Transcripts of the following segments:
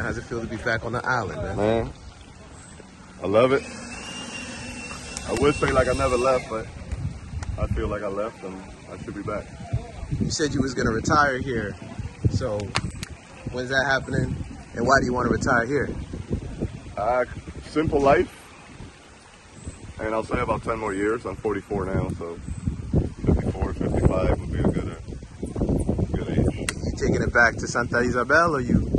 How's it feel to be back on the island, man? Man, I love it. I would say like I never left, but I feel like I left and I should be back. You said you was going to retire here. So when's that happening? And why do you want to retire here? Simple life. And I'll say about 10 more years. I'm 44 now, so 54, 55 would be a good age. You taking it back to Santa Isabel or you?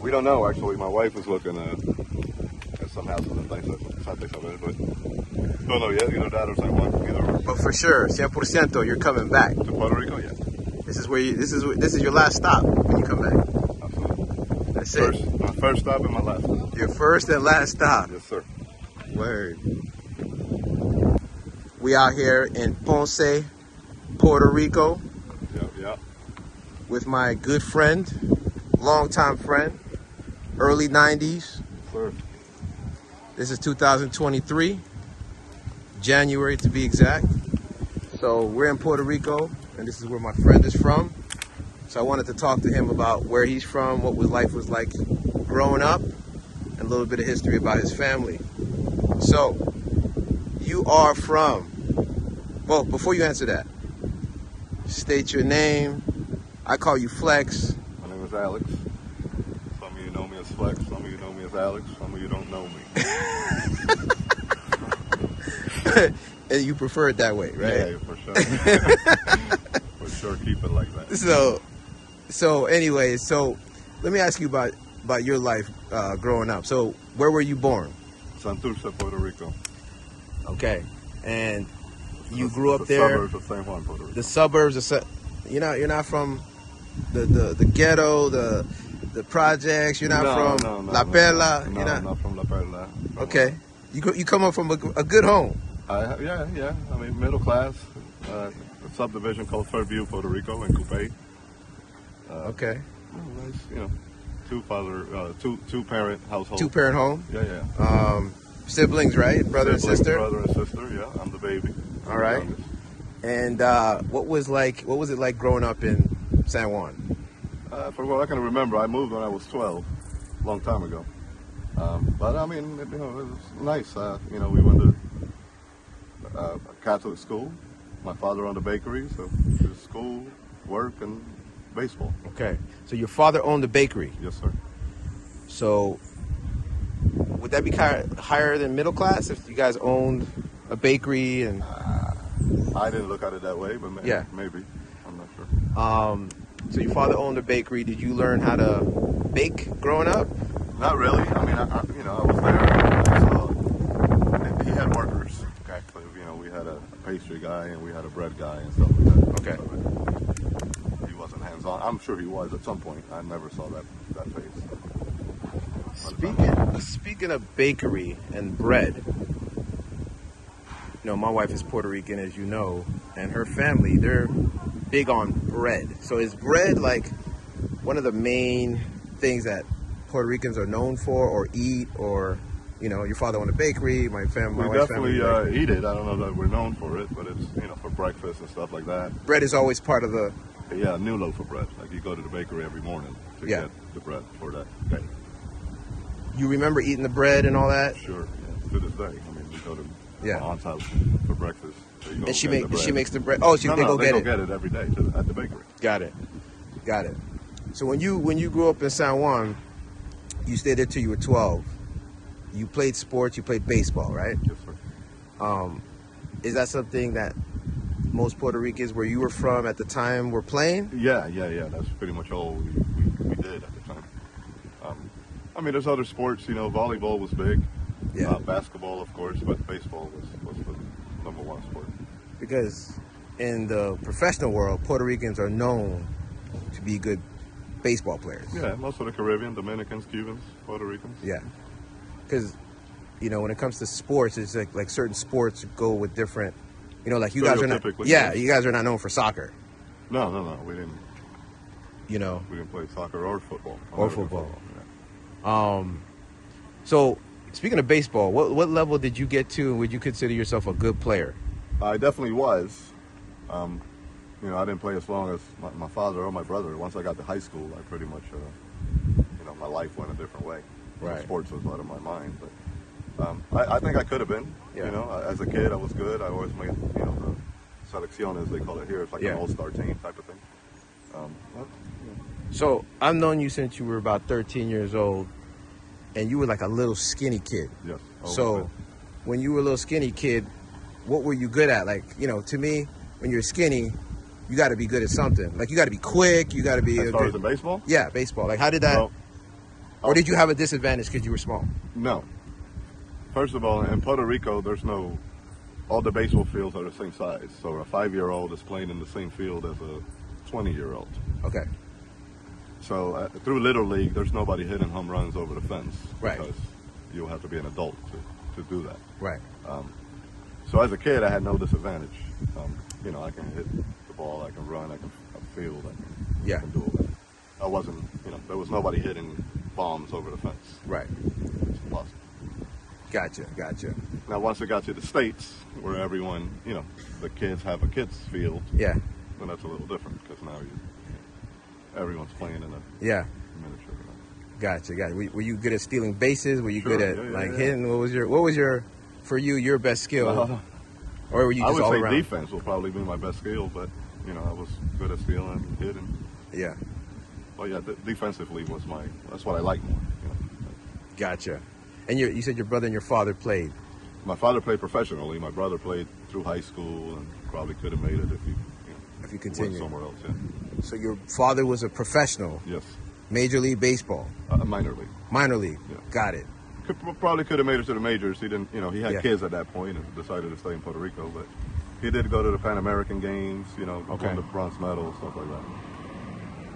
We don't know, actually. My wife is looking at some houses and things at Santa Isabel, but don't know yet. Either that or San Juan. But for sure, 100%, you're coming back. To Puerto Rico, yeah. This is your last stop when you come back. Absolutely. That's it. My first stop and my last stop. Your first and last stop. Yes, sir. Word. We out here in Ponce, Puerto Rico. Yeah. With my good friend, longtime friend, early 90s. Sir. This is 2023, January to be exact. So we're in Puerto Rico, and this is where my friend is from. So I wanted to talk to him about where he's from, what life was like growing up, and a little bit of history about his family. So, you are from, well, before you answer that, state your name. I call you Flex. My name is Alex. Some of you know me as Flex, some of you know me as Alex, some of you don't know me. And you prefer it that way, right? Yeah, for sure. For sure, keep it like that. So anyway, let me ask you about your life growing up. So where were you born? Santurce, Puerto Rico. Okay, and you grew up there. The suburbs of San Juan, Puerto Rico. The suburbs of you're not from the ghetto, the projects. You're not from La Perla. No, not from La Perla. Okay, you come up from a good home. Yeah. I mean, middle class. A subdivision called Fairview, Puerto Rico, in Coupe. Okay. Nice, two parent household. 2-parent home. Yeah. Siblings, right? Brother and sister. Brother and sister. Yeah, I'm the baby. All right. And what was it like growing up in San Juan? For what I can remember, I moved when I was 12, a long time ago. But I mean, it was nice. We went to a Catholic school. My father owned a bakery, so it was school, work, and baseball. Okay, so your father owned a bakery. Yes, sir. So would that be higher than middle class if you guys owned a bakery? And I didn't look at it that way, but maybe. I'm not sure. So your father owned a bakery. Did you learn how to bake growing up? Not really. I mean, I was there. He had workers. Okay. So, we had a pastry guy and we had a bread guy and stuff like that. Okay. So he wasn't hands-on. I'm sure he was at some point. I never saw that phase. Speaking of bakery and bread, my wife is Puerto Rican, as you know, and her family, they're big on bread. So is bread like one of the main things that Puerto Ricans are known for or eat, or your father owned a bakery, my wife's family eat it. I don't know that we're known for it, but it's for breakfast and stuff like that. Bread is always part of the new loaf of bread. Like you go to the bakery every morning to get the bread for that day. You remember eating the bread and all that? Sure, to this day. I mean, we go to my aunt's house for breakfast. And she makes the bread. Oh, they go get it every day at the bakery. Got it. So when you grew up in San Juan, you stayed there till you were 12. You played sports. You played baseball, right? Yes, sir. Is that something that most Puerto Ricans where you were from at the time were playing? Yeah. That's pretty much all we did at the time. I mean, there's other sports. Volleyball was big. Yeah. Basketball, of course, but baseball was the number one sport. Because in the professional world, Puerto Ricans are known to be good baseball players. Yeah, most of the Caribbean, Dominicans, Cubans, Puerto Ricans. Yeah. Because, when it comes to sports, it's like certain sports go with different, like you guys are not. Yeah, you guys are not known for soccer. No, we didn't. We didn't play soccer or football. Yeah. So speaking of baseball, what level did you get to? Would you consider yourself a good player? I definitely was. I didn't play as long as my father or my brother. Once I got to high school, I pretty much, my life went a different way. Right. Sports was out of my mind, but I think I could have been. Yeah. You know, as a kid, I was good. I always made, you know, the selección, as they call it here. It's like Yeah. an all-star team type of thing. So I've known you since you were about 13 years old, and you were like a little skinny kid. Yes. So when you were a little skinny kid, what were you good at? Like, you know, to me, when you're skinny, you got to be good at something. Like, you got to be quick. You got to be as far as in baseball? Yeah, baseball. Like, how did that? Well, or did you have a disadvantage because you were small? No. First of all, in Puerto Rico, there's no. All the baseball fields are the same size. So a 5-year-old is playing in the same field as a 20-year-old. Okay. So through Little League, there's nobody hitting home runs over the fence. Right. Because you'll have to be an adult to do that. Right. So as a kid, I had no disadvantage. You know, I can hit the ball, I can run, I can field, I can do all that. I wasn't, you know, there was nobody hitting bombs over the fence. Right. It's impossible. Gotcha. Now, once it got to the States, where everyone, you know, the kids have a kids field, Yeah. then that's a little different because now everyone's playing in a Yeah. miniature. Gotcha. Were you good at stealing bases? Were you Sure, good at yeah. hitting? What was your for you your best skill? Or were you just I would all say around? defense will probably be my best skill, but you know, I was good at stealing and hitting. Yeah. Well, yeah, defensively was that's what I like more. You know. Gotcha. And you said your brother and your father played. My father played professionally. My brother played through high school and probably could have made it if he continued went somewhere else. Yeah. So your father was a professional. Yes. Major League Baseball. Minor league. Minor league. Yeah. Got it. Probably could have made it to the majors. He didn't. You know, he had Yeah. kids at that point and decided to stay in Puerto Rico. But he did go to the Pan American Games. You know, won the bronze medal, stuff like that.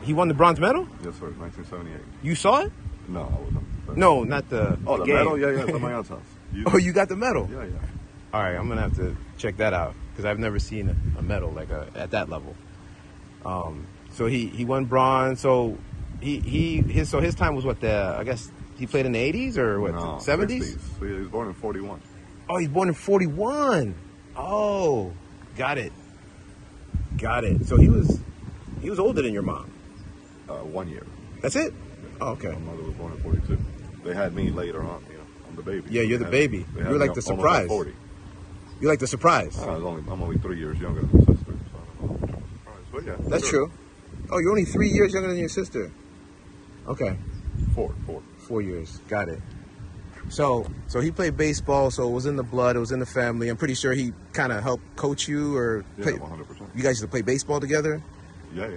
He won the bronze medal? Yes, sir. 1978. You saw it? No, I wasn't. No, not the the game. medal? Yeah, it's at my aunt's house. You got the medal? Yeah. All right, I'm gonna have to check that out because I've never seen a medal like at that level. So he won bronze. So his time was what I guess he played in the 80s or what? No, 70s? 60s. He was born in 41. Oh, he's born in 41. Oh, got it. So he was older than your mom. 1 year. That's it? Oh, okay. My mother was born in 42. They had me later on. You know, I'm the baby. Yeah, you're the baby. You're like the surprise. 40. You're like the surprise. I'm only 3 years younger than my sister, so I don't know. Surprise. But yeah, That's true. Oh, you're only 3 years younger than your sister. Okay. Four. 4 years. Got it. So he played baseball, so it was in the blood, it was in the family. I'm pretty sure he kind of helped coach you or Yeah, 100%. You guys used to play baseball together? Yeah.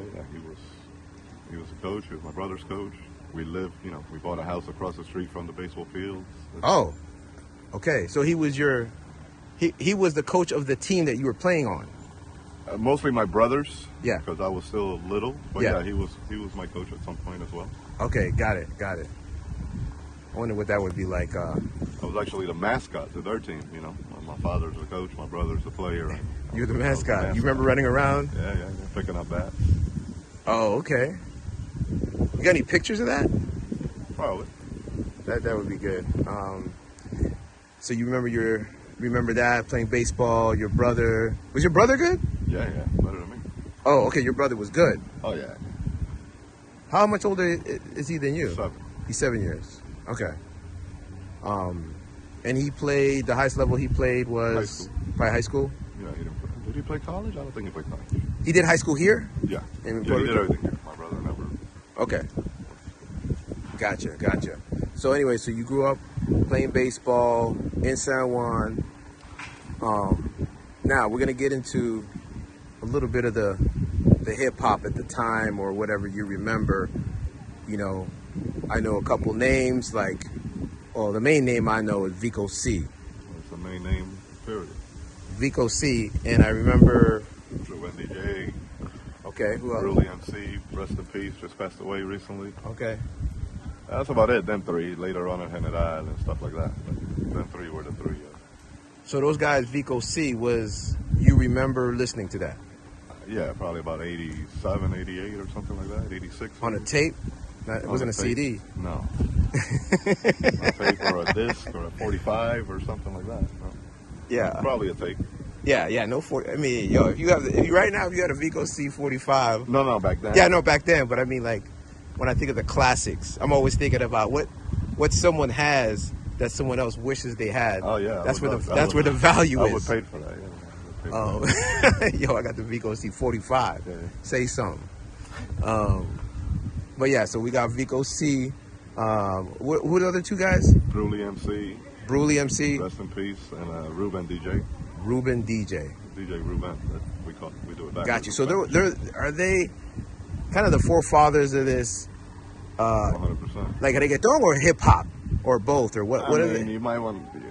He was a coach. He was my brother's coach. We lived, you know, we bought a house across the street from the baseball fields. Oh, okay. So he was he was the coach of the team that you were playing on. Mostly my brothers. Yeah. Because I was still little. But yeah, he was my coach at some point as well. Okay, got it. I wonder what that would be like. I was actually the mascot to their team. You know, my father's the coach, my brother's the player. And you're the mascot. You remember running around? Yeah, picking up bats. Oh, okay. You got any pictures of that? Probably. That would be good. So you remember that playing baseball? Your brother was your brother good? Yeah, better than me. Oh, okay. Your brother was good. Oh yeah. How much older is he than you? 7. He's 7 years. Okay. And he played the highest level he played was probably high school. Yeah, did he play college? I don't think he played college. He did high school here. Yeah. In He Puerto did Rico? everything here. My brother never. Okay. Gotcha. So anyway, so you grew up playing baseball in San Juan. Now we're gonna get into a little bit of the hip hop at the time or whatever you remember. You know, I know a couple names like, well, the main name I know is Vico C. That's the main name, period. Vico C, and I remember. Wendy J. Okay, who else? Early MC, rest in peace, just passed away recently. Okay. That's about it. Them 3. Later on in General and stuff like that. But them 3 were the 3. So those guys, Vico C, you remember listening to that? Yeah, probably about 87, 88 or something like that. 86. On a tape? It wasn't a CD. No. A tape or a disc or a 45 or something like that. No. Yeah. Probably a tape. Yeah, no 40. I mean, yo, if you right now, if you had a Vico C 45. No, back then. Yeah, no, back then, but I mean, like, when I think of the classics, I'm always thinking about what someone has that someone else wishes they had. Oh yeah, that's where the value is. I would pay for that. Yeah. Yo, I got the Vico C45. Yeah. Say something. But yeah, so we got Vico C. Who are the other two guys? Bruley MC. Bruley MC. Rest in peace, and Ruben DJ. Ruben DJ. DJ Ruben. We do it back. Got you. So they're are they kind of the forefathers of this? 100%. Like reggaeton or hip hop or both or what? What are they? You might want to.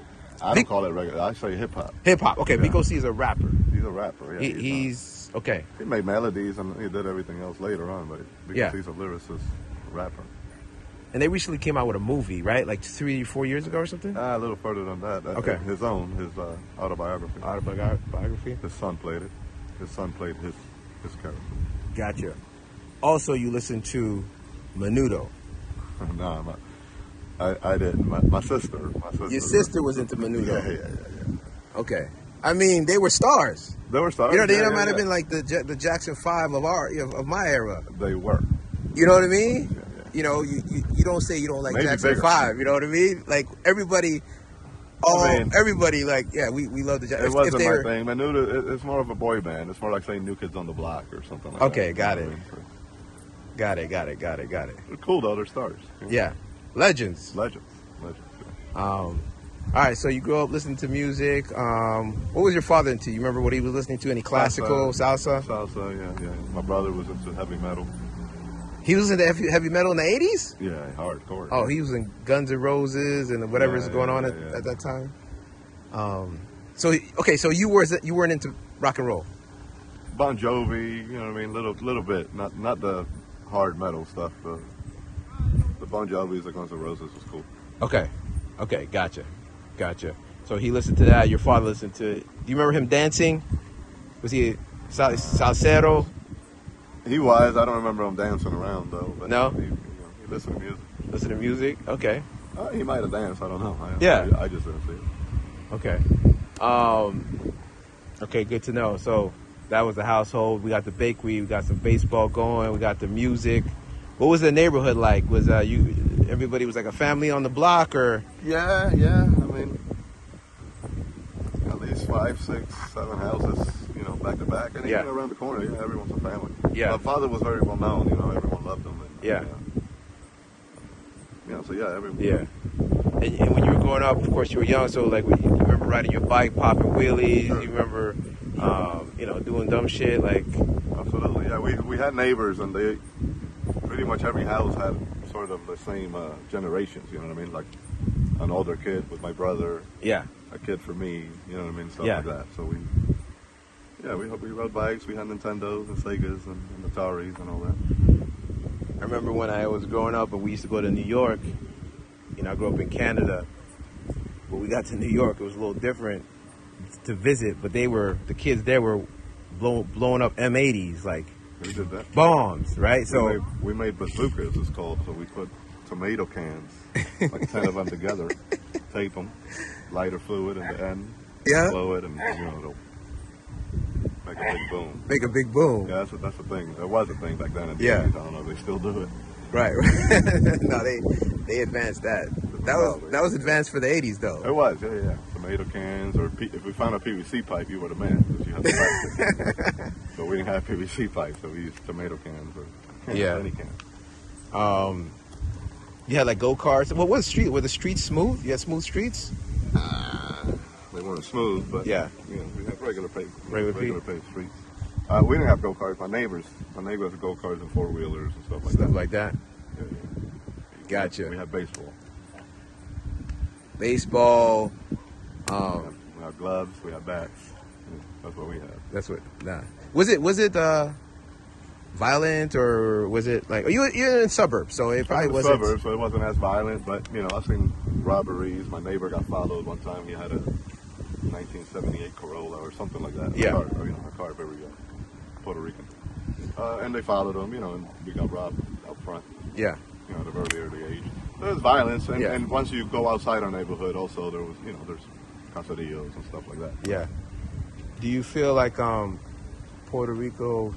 I don't call it regular. I say hip hop. Hip hop. Okay, Yeah. Vico C is a rapper. He's a rapper. Yeah, He's okay. He made melodies and he did everything else later on, but because he's a lyricist, rapper. And they recently came out with a movie, right? Like 3-4 years ago or something? A little further than that. Okay. His autobiography. Autobiography? His son played it. His son played his character. Gotcha. Also, you listen to Menudo. No, I didn't. My sister. Your sister was into Menudo. Yeah. Okay. I mean, they were stars. They were stars. You know, they might have been like the Jackson 5 of my era. They were. You know what I mean? Yeah. You know, you don't say you don't like Maybe Jackson bigger. 5. You know what I mean? Like everybody, everybody, like we love the Jackson. It wasn't my thing. Menudo, it's more of a boy band. It's more like saying New Kids on the Block or something like that. Okay, got it. You know what I mean? Got it. They're cool though. They're stars. Yeah, legends. Legends. All right, so you grew up listening to music. What was your father into? You remember what he was listening to? Any classical, salsa? Salsa, yeah. My brother was into heavy metal. He was into heavy metal in the 80s? Yeah, hardcore. Oh, he was in Guns N' Roses and whatever is going on at that time. So you weren't into rock and roll. Bon Jovi, you know what I mean? Little bit. Not the hard metal stuff. The Bon Jovis, the Guns N' Roses was cool. Okay, gotcha. So he listened to that. Your father listened to it. Do you remember him dancing? Was he salsero? He was. I don't remember him dancing around though. But No? He listened to music. Listen to music? Okay. He might have danced. I don't know. I just didn't see it. Okay. Okay, good to know. So that was the household. We got the bakery. We got some baseball going. We got the music. What was the neighborhood like? Was everybody was like a family on the block or? Yeah. I mean, at least 5, 6, 7 houses, back to back, and even around the corner. Yeah, everyone's a family. Yeah. My father was very well known. Everyone loved him. And, Yeah. So everyone. Yeah. And when you were growing up, of course, you were young. So like, you remember riding your bike, popping wheelies. Sure. You remember, doing dumb shit like. Absolutely. Yeah. We had neighbors, and they pretty much every house had sort of the same generations. You know what I mean? Like an older kid with my brother. Yeah. A kid for me. You know what I mean? Stuff Yeah. like that. So we rode bikes. We had Nintendos and Segas and Ataris and all that. I remember when I was growing up and we used to go to New York. I grew up in Canada. When we got to New York, it was a little different to visit, but the kids there were blowing up M80s, like We did that. bombs, right? So we made bazookas, it's called. So we put tomato cans, like 10 of them together, tape them, lighter fluid in the end, blow it, and it'll make a big boom. make a big boom. Yeah, that's the thing. There was a thing back then in the Yeah. 80s. I don't know if they still do it. Right. No, they advanced that. That was advanced for the 80s though. It was, yeah. Tomato cans, or if we found a PVC pipe, you were the man because you had the plastic. So we didn't have PVC pipes, so we used tomato cans or any cans. You had like go-karts. What was street? Were the streets smooth? You had smooth streets? They weren't smooth, but we had regular paved streets. We didn't have go-karts. My neighbors had go-karts and four-wheelers and stuff like that. Yeah. Gotcha. We had baseball. Baseball. We had gloves. We had bats. Yeah, that's what we had. That's what. Nah. Was it violent or was it like? You're in suburbs, so it probably wasn't. Suburbs, so it wasn't as violent. But I've seen robberies. My neighbor got followed one time. He had a 1978 Corolla or something like that. Yeah. A car very Puerto Rican. And they followed him, and we got robbed out front. Yeah. At a very early age. There's violence, and once you go outside our neighborhood, also there was, there's caserillos and stuff like that. Yeah. Do you feel like Puerto Rico,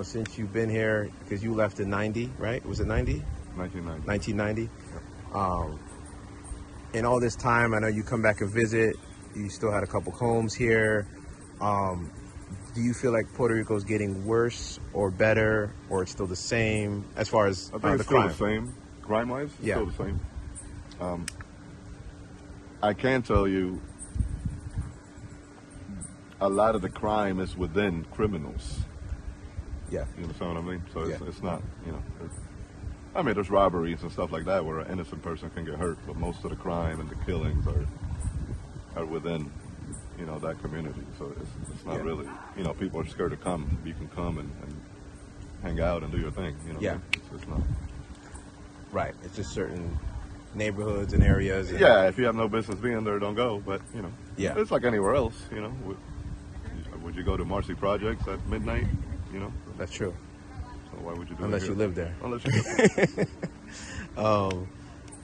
since you've been here, because you left in 90, right? Was it 90? 1990. 1990. In all this time, I know you come back and visit. You still had a couple homes here. Do you feel like Puerto Rico is getting worse or better, or it's still the same as far as I think it's still the same. Crime-wise, it's still the same. I can tell you a lot of the crime is within criminals. Yeah. You understand what I mean? So it's not, I mean, there's robberies and stuff like that where an innocent person can get hurt, but most of the crime and the killings are within, that community. So it's not really, people are scared to come. You can come and hang out and do your thing. It's not. Right. It's just certain neighborhoods and areas. And if you have no business being there, don't go. But, it's like anywhere else, Would you go to Marcy Projects at midnight? That's true. So why would you do Unless that you live there. Unless you live there.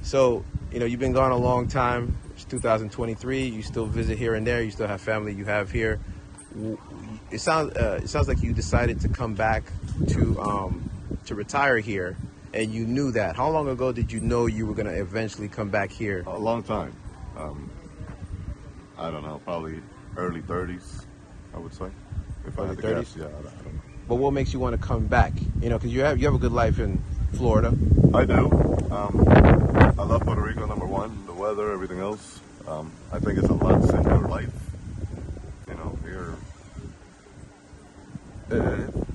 So, you've been gone a long time. It's 2023. You still visit here and there. You still have family you have here. It sounds like you decided to come back to retire here, and you knew that. How long ago did you know you were going to eventually come back here? A long time. I don't know, probably early 30s, I would say. If I had to guess, I don't know. But what makes you want to come back? Because you have a good life in Florida. I do. I love Puerto Rico, number one. The weather, everything else. I think it's a lot simpler life. Here,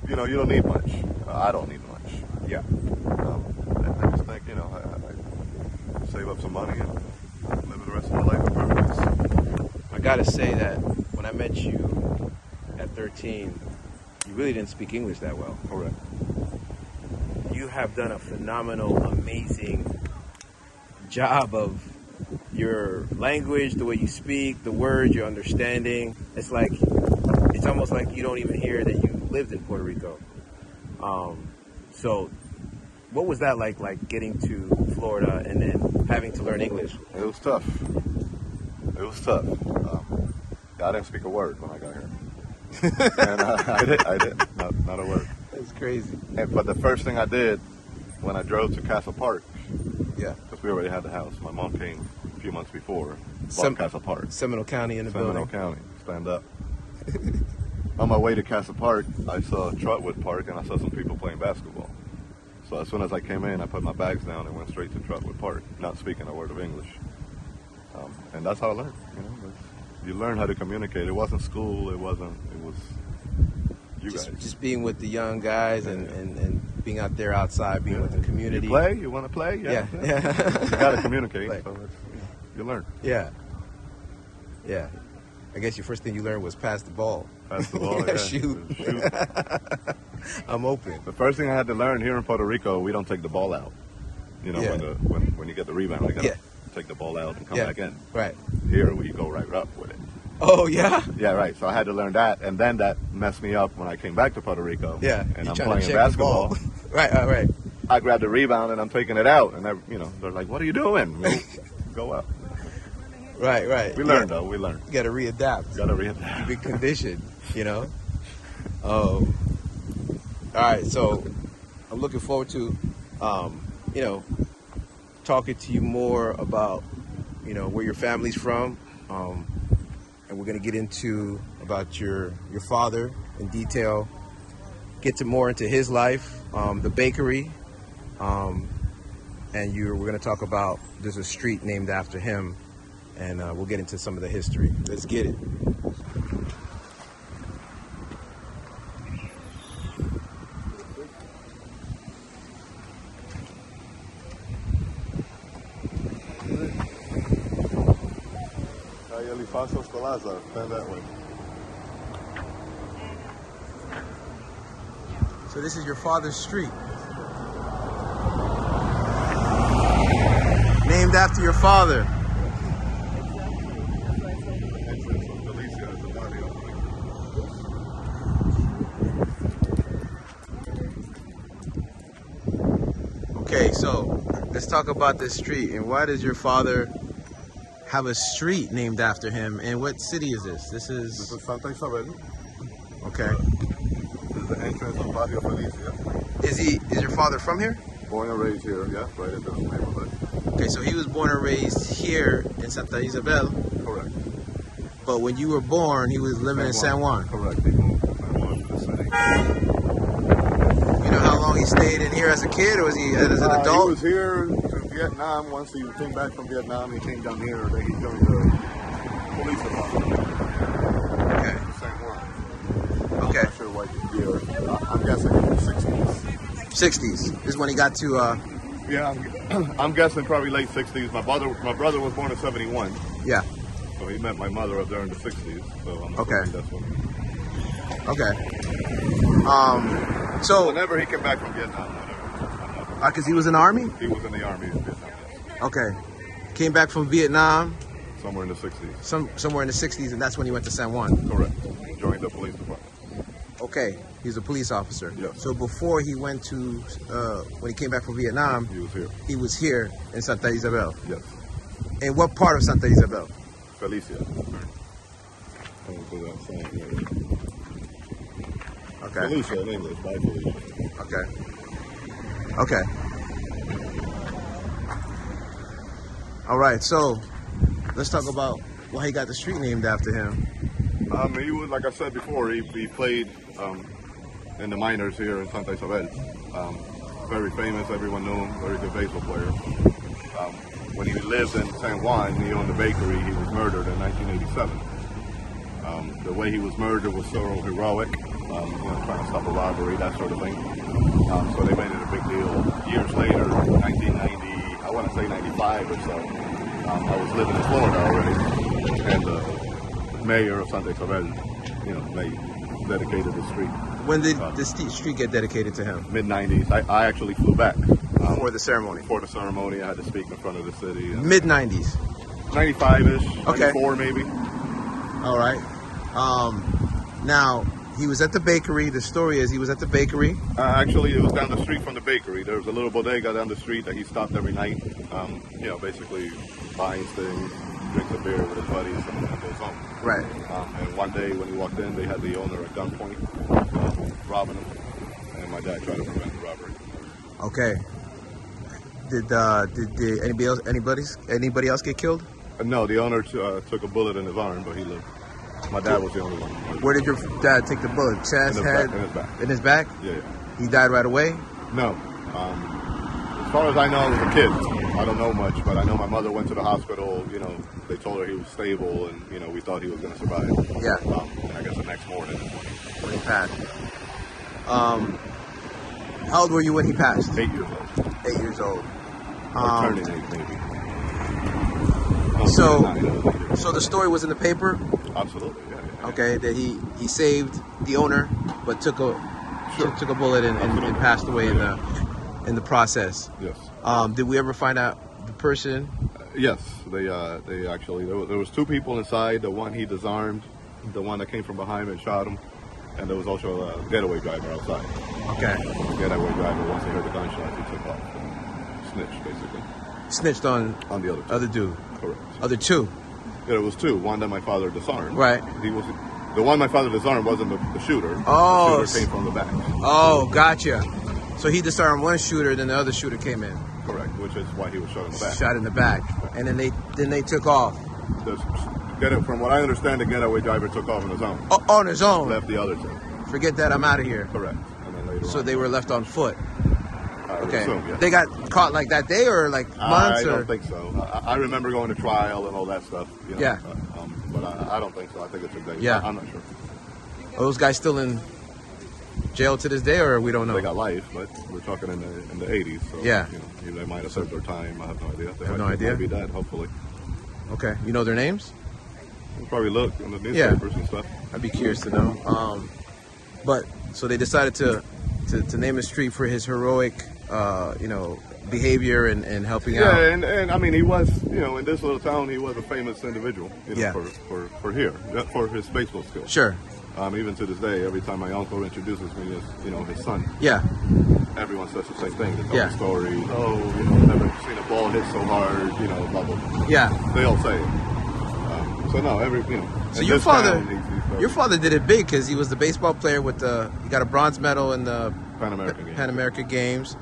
you don't need much. I don't need much. Yeah. I just think, I save up some money and live the rest of my life in paradise. I gotta say that when I met you at 13, you really didn't speak English that well. Correct. You have done a phenomenal, amazing job of your language, the way you speak, the words, your understanding. It's almost like you don't even hear that you lived in Puerto Rico. So what was that like getting to Florida and then having to learn English? It was tough. I didn't speak a word when I got here. And I did. Not a word. It's crazy. But the first thing I did when I drove to Castle Park, because we already had the house. My mom came a few months before, bought Castle Park. Seminole County in the building. Seminole County, stand up. On my way to Castle Park, I saw Trotwood Park and I saw some people playing basketball. So as soon as I came in, I put my bags down and went straight to Trotwood Park, not speaking a word of English. And that's how I learned. You learn how to communicate. It wasn't school. It was you guys. Just being with the young guys and being out there outside, being with the community. You play? You want to play? Yeah. You got to communicate. So you learn. Yeah. I guess your first thing you learned was pass the ball. Pass the ball, yeah. Shoot. I'm open. The first thing I had to learn here in Puerto Rico, we don't take the ball out. When you get the rebound, you got to take the ball out and come back in. Right. Here we go right up with it. Oh, yeah? Yeah, right. So I had to learn that, and then that messed me up when I came back to Puerto Rico. Yeah. And I'm playing basketball. Right. I grabbed the rebound and I'm taking it out, and they're like, "What are you doing? Go up." Right. We learned though. We learned. You got to readapt. You be conditioned. All right. So I'm looking forward to, talking to you more about, where your family's from. And we're going to get into about your father in detail, get more into his life, the bakery, and we're going to talk about, there's a street named after him, and we'll get into some of the history. Let's get it. Elifaz Ostolaza, stand that way. So this is your father's street. Named after your father. Okay, so let's talk about this street. And why does your father have a street named after him? And what city is this? This is Santa Isabel. Okay. This is the entrance of Barrio Felicia. Is your father from here? Born and raised here, yeah, right in this neighborhood. Okay, so he was born and raised here in Santa Isabel. Correct. But when you were born, he was living in San Juan. Correct. He moved to San Juan to the city. You know how long he stayed in here as a kid, or was he as an adult? He was here to Vietnam. Once he came back from Vietnam, he came down here. Then he joined the police department. Okay. San Juan. Okay. I'm not sure what year. I'm guessing in the 60s. 60s is when he got to. Yeah, I'm guessing probably late 60s. My brother was born in 71. Yeah. So he met my mother up there in the 60s. So I'm Okay. That's when. Okay. So Whenever he came back from Vietnam, whatever. because he was in the army. He was in the army in Vietnam. Okay. Came back from Vietnam. Somewhere in the 60s. Somewhere in the 60s, and that's when he went to San Juan. Correct. Joined the police department. Okay. He's a police officer. Yes. So before he went to, when he came back from Vietnam, He was here. he was here in Santa Isabel. Yes. In what part of Santa Isabel? Felicia. Okay. Felicia in English, by Felicia. Okay. Okay. All right. So let's talk about why he got the street named after him. He was, like I said before, he played in the minors here in Santa Isabel. Very famous, everyone knew him, very good baseball player. When he lived in San Juan, he owned the bakery. He was murdered in 1987. The way he was murdered was so heroic, trying to stop a robbery, that sort of thing. So they made it a big deal. Years later, 1990, I want to say 95 or so, I was living in Florida already, and the mayor of Santa Isabel, dedicated the street. When did the street get dedicated to him? Mid-90s. I actually flew back. For the ceremony? For the ceremony, I had to speak in front of the city. Mid-90s? 95-ish, Okay. 94 maybe. All right. Now, he was at the bakery. The story is he was at the bakery. Actually, it was down the street from the bakery. There was a little bodega down the street that he stopped every night. Basically buying things, drinks a beer with his buddies, and goes home. Right. And one day when he walked in, they had the owner at gunpoint, robbing him. And my dad tried to prevent the robbery. Okay. Did anybody else get killed? No, the owner took a bullet in his arm, but he lived. My dad was the only one. Where did your dad take the bullet? Chest, head? In his back. In his back? Yeah. He died right away? No. As far as I know, I was a kid. I don't know much, but I know my mother went to the hospital. They told her he was stable, and we thought he was going to survive. Yeah. And I guess the next morning. When he passed. How old were you when he passed? 8 years old. 8 years old. Turning 8, maybe. So the story was in the paper. Absolutely. Yeah. Okay, that he saved the owner, but took a bullet and passed away in the process. Yes. Did we ever find out the person? Yes. They actually there was 2 people inside. The one he disarmed, the one that came from behind and shot him, and there was also a getaway driver outside. Okay. The getaway driver, once he heard the gunshot, he took off. Snitched, basically. Snitched on the other dude. Correct. Other 2. Yeah, it was 2. One that my father disarmed. Right. The one my father disarmed wasn't the shooter. Oh. The shooter came from the back. Oh, gotcha. So he disarmed one shooter, then the other shooter came in. Correct, which is why he was shot in the back. Shot in the back, and then they took off. From what I understand, the getaway driver took off on his own. On his own. Left the other 2. Forget that. I'm out of here. Correct. And then later they were left on foot. I would Okay. assume, yeah. They got caught like that day or like months? I don't think so. I remember going to trial and all that stuff. Yeah. But I don't think so. I think it's a day. Yeah. I'm not sure. Are those guys still in jail to this day, or we don't know? They got life, but we're talking in the 80s. So, Yeah. They might have served their time. I have no idea. They have no idea? Might be dead, hopefully. Okay. You know their names? We'll probably look in the newspapers and stuff. I'd be curious to know. But so they decided to name a street for his heroic, behavior and helping out. Yeah, and I mean, he was, in this little town, he was a famous individual, for here, for his baseball skills. Sure. Even to this day, every time my uncle introduces me as, his son, Yeah. everyone says the same thing. They tell Yeah. the story. Oh, never seen a ball hit so hard. Blah blah blah. Yeah. They all say it. So no, So in your this father, town, he's your father did it big because he was the baseball player he got a bronze medal in the Pan American Games. Pan American Games.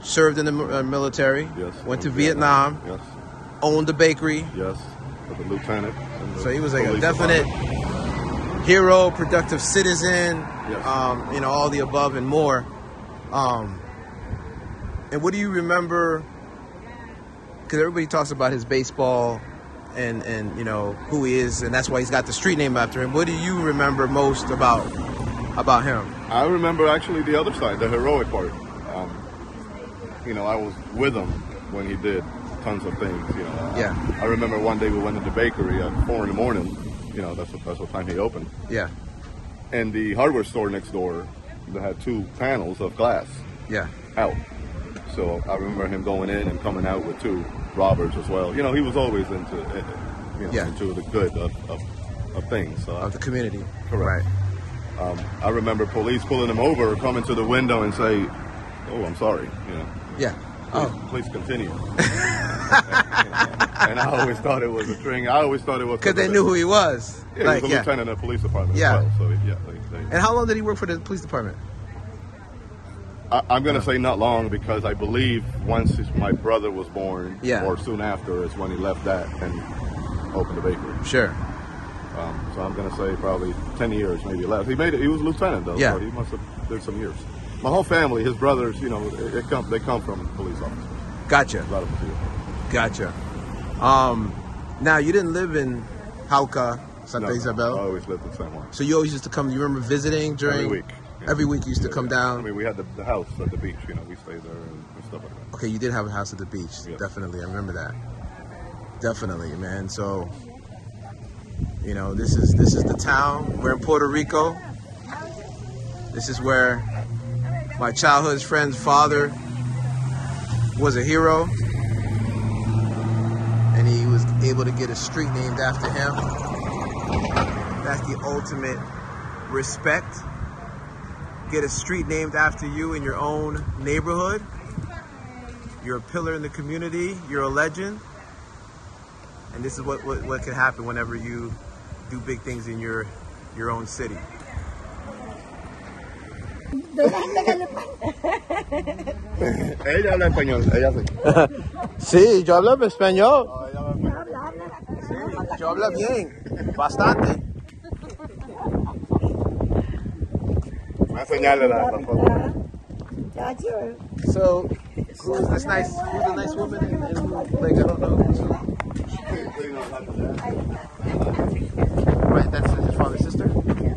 served in the military. Yes. Went to Vietnam. Yes. Owned the bakery. Yes. With the lieutenant. So he was like a definite hero, productive citizen. Yes. All the above and more. And what do you remember? Because everybody talks about his baseball and who he is, and that's why he's got the street name after him. What do you remember most about him? I remember actually the other side, the heroic part. I was with him when he did tons of things. Yeah. I remember one day we went to the bakery at 4 a.m. That's what time he opened. Yeah. And the hardware store next door, they had 2 panels of glass. Yeah. Out. So I remember him going in and coming out with 2 robbers as well. He was always into the good of things. Of the community. Correct. Right. I remember police pulling him over, coming to the window and say, "Oh, I'm sorry." Yeah. Please continue. and I always thought it was a string. I always thought it was because they knew who he was. Yeah, he was a lieutenant in the police department as well. So And how long did he work for the police department? I'm going to say not long, because I believe once my brother was born, or soon after, is when he left that and opened the bakery. Sure. So I'm going to say probably 10 years, maybe less. He was a lieutenant though, so he must have did some years. My whole family, his brothers, they come from police officers. Gotcha. A lot of them do. Gotcha. Now you didn't live in Jauca, Santa Isabel. I always lived in San Juan. So you always used to come. You remember visiting during every week? Every week you used to come down. I mean, we had the house at the beach. We stayed there and stuff like that. Okay, you did have a house at the beach. Yes. Definitely, I remember that. Definitely, man. So, this is the town. We're in Puerto Rico. This is where my childhood friend's father was a hero, and he was able to get a street named after him. That's the ultimate respect. Get a street named after you in your own neighborhood. You're a pillar in the community. You're a legend. And this is what can happen whenever you do big things in your own city. Ella habla español, ella sí. Sí, yo hablo español. Sí, yo hablo bien, bastante. So, who's the nice woman? And like, I don't know. Right, that's his father's sister? Okay.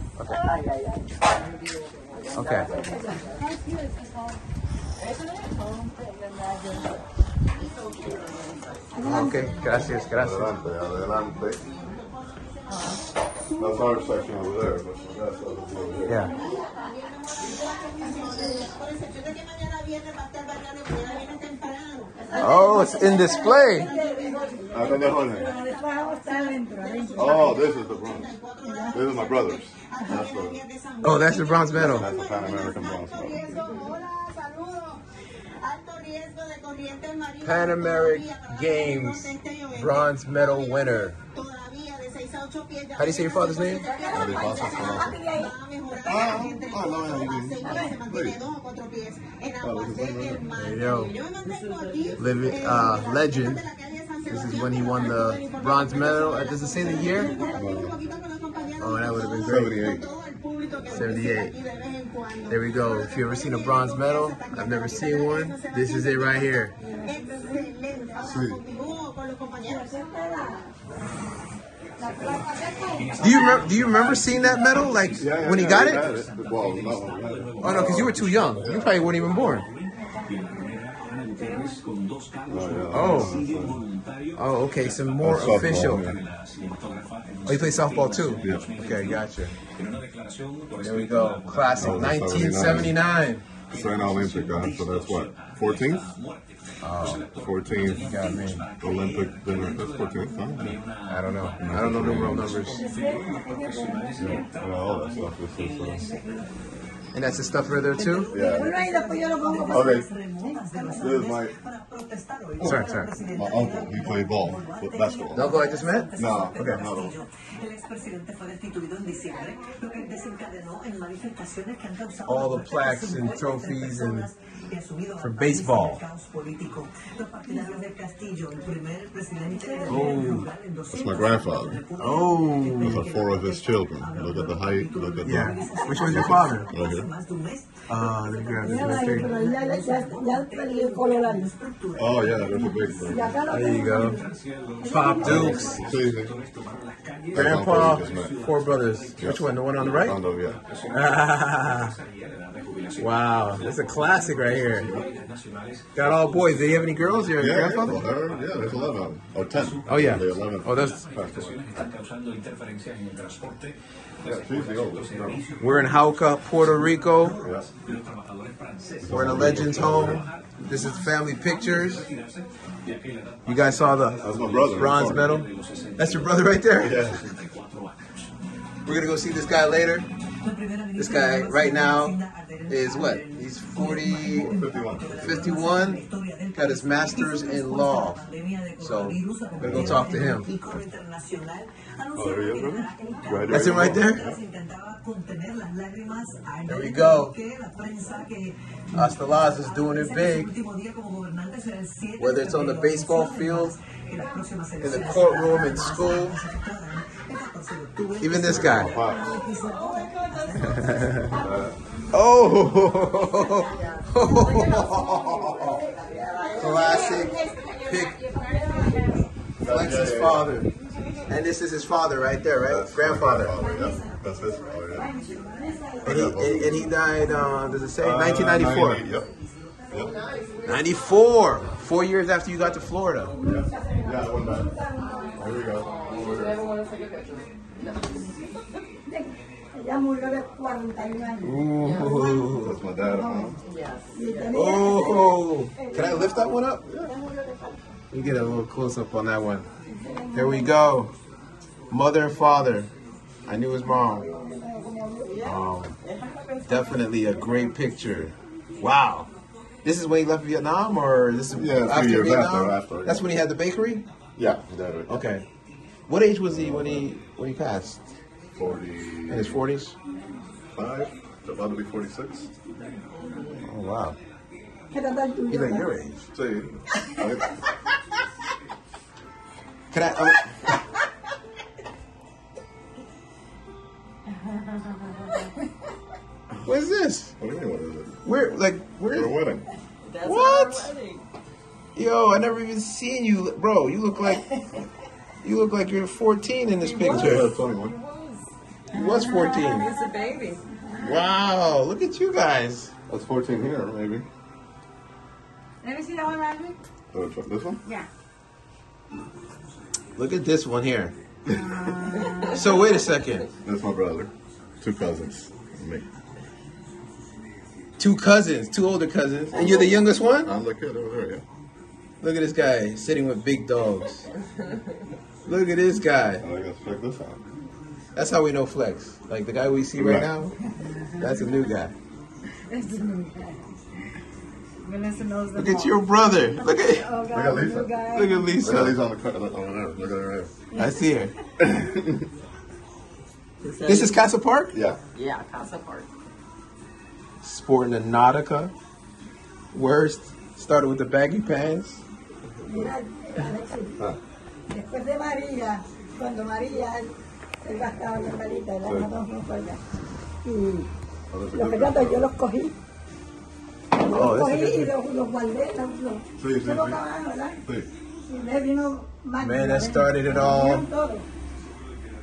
Okay. Okay, gracias. Adelante. That's our section over there, but that's over there. Yeah. Oh, it's in display. Oh, this is the bronze. This is my brother's. That's the bronze medal. That's the Pan American bronze medal. Pan American Games bronze medal winner. How do you say your father's name? Elifaz Ostolaza. There you go. Legend. This is when he won the bronze medal. Does it say the year? Oh, that would have been great. 78. There we go. If you've ever seen a bronze medal, I've never seen one. This is it right here. Sweet. Do you remember seeing that medal? Like when he got it? Well, no. Oh no, because you were too young. You probably weren't even born. Oh, okay. Some more official. Oh, you play softball too? Yeah. Okay, gotcha. There we go. Classic 1979. Santa Olympica, so that's what? 14th? 14th. You got me. Olympic dinner. That's 14th, huh? I don't know. I don't know numeral numbers. Yeah, all that stuff. This is And that's the stuff right there too? Yeah. Okay. This is Sorry. my uncle. He played ball, basketball. The uncle I just met? No. Okay. No. All the plaques and trophies and for baseball. Oh, That's my grandfather. oh. Those are 4 of his children. Look at the height. Look at the. Yeah. Which one's your father? Right here. Let me grab this right there. Oh yeah, there's a big thing. There you go. Pop Dukes. See, Grandpa, 4 brothers. Which one? The one on the right? Rondo, yeah. Wow, that's a classic right here. Got all boys. Did he have any girls? Your grandfather? Yeah, there's 11 of them. Or 10. Oh yeah. The 11. Oh, that's. Yeah, she's the oldest. No. We're in Jauca, Puerto Rico. Yeah. We're in a legend's home. This is family pictures. You guys saw the That's my brother. bronze medal? That's your brother right there? Yeah. We're gonna go see this guy later. This guy right now is what? He's 51. Got his master's in law. So we're gonna go talk to him. Oh, there you go, brother. Right That's him right there? There we go. Ostolaza is doing it big. Whether it's on the baseball field, in the courtroom, in school, even this guy. Oh! Classic pick. Flex's father. And this is his father right there, right? That's Grandfather. Yeah. That's his father, yeah. And he died, does it say? 1994. Yep. 94. 4 years after you got to Florida. Yeah, I went back. There we go. Ooh. That's my dad. Oh. Can I lift that one up? Let me get a little close up on that one. There we go. Mother and father. I knew his mom. Definitely a great picture. Wow. This is when he left Vietnam, or this is after years Vietnam? after. That's when he had the bakery? Yeah, that right. Okay. What age was he when he passed? 40. In his 40s? 5, about to be 46. Oh wow. He's like your age. See, Can I? What is this? what do you mean, what is it? We're We're winning. what? Yo, I never even seen you, bro. You look like you're 14 in this picture. 21. He was 14. He's a baby. Wow, look at you guys. That's 14 here, maybe. Let me see that one, Rodney. This one? Yeah. Look at this one here. So wait a second. That's my brother. 2 cousins. And me. 2 cousins, 2 older cousins, and you're the youngest one? I'm the kid over there, yeah. Look at this guy sitting with big dogs. Look at this guy. I gotta check this out. That's how we know Flex. Like the guy we see right now, that's a new guy. Vanessa knows them Look at all. your brother. Look at Oh, God, Look at Lisa. new guy. Lisa. Look at these on the cut. Look over there. Look at her there. I see her. This is Casa Park? Yeah. Yeah, Casa Park. Sporting a Nautica. Worst. Started with the baggy pants. Después de María, cuando María, él gastaba la malita, la mandó para allá. Y los retratos yo los cogí. Oh, Los that's a cogí y good los guardé. Sí, sí, Luego sí. acabaron, ¿verdad? Sí. Y me vino más. Man, that started it all.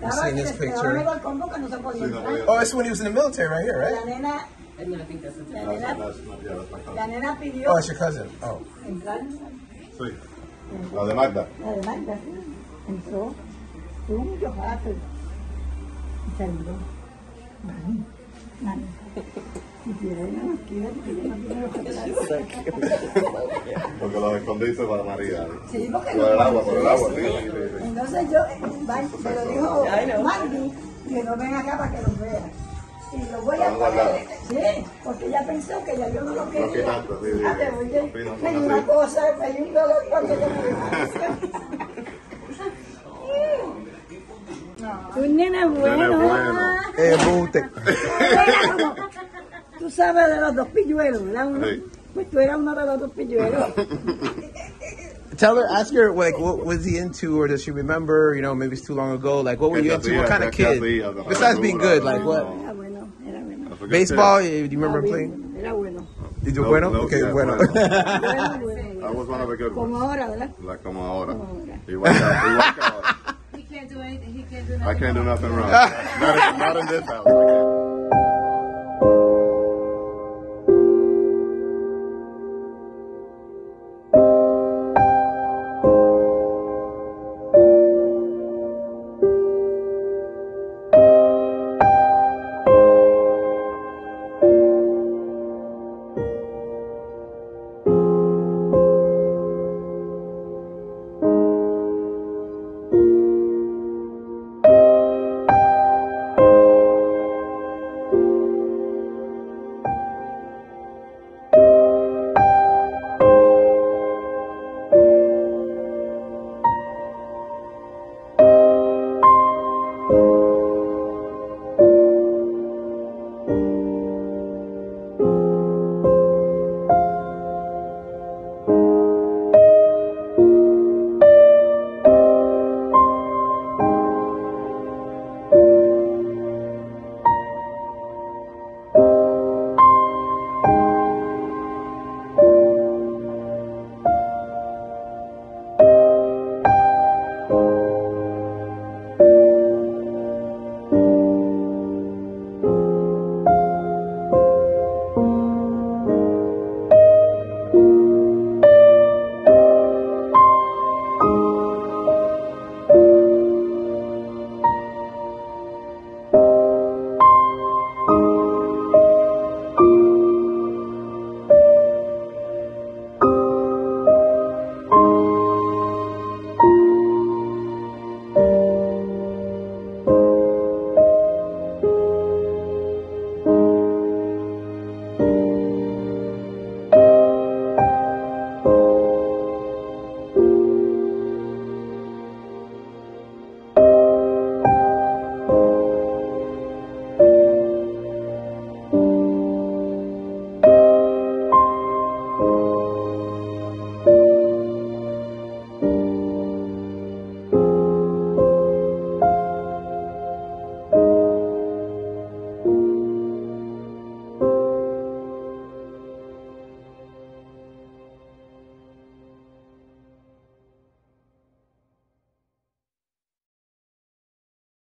You've seen this picture. No se podía entrar. Oh, that's when he was in the military right here, La right? nena, That's my la cousin. nena pidió Oh, it's your cousin. Oh. entrar. Sí. La de Magda. La de Magda, sí. Entró. Tuvo muchos gatos. Y salió. Mami. Si quiere, no nos quiere, porque yo no quiero los retratos. Porque lo escondiste para María. Sí, porque Por el agua, por el agua. Sí. Entonces yo, me lo dijo Mandy, que no ven acá para que los vea. Y lo voy a poner. Sí, porque ella pensó que ya yo no lo quería. No quitaste, sí, sí. Fíjate, oye, Sí, no, me dio así. una cosa, me dio un dolor cuando yo me dio. Un nene bueno. Embute. Tú sabes de los dos pilluelos, ¿verdad? Sí. Pues tú eras uno de los dos pilluelos. Tell her, ask her, like, what was he into, or does she remember? You know, maybe it's too long ago. Like, what were you into? What kind of kid? Besides being good, like what? Era bueno, era bueno. Baseball? Do you remember playing? Era bueno. Did you No, bueno? no, Okay, yeah, bueno. Era bueno. I was one of the good Como ones. ahora, ¿verdad? Like como ahora. Como ahora. Igual que ahora. He can't do anything. He can't do nothing. I can't do nothing wrong. Not in this house. I can't.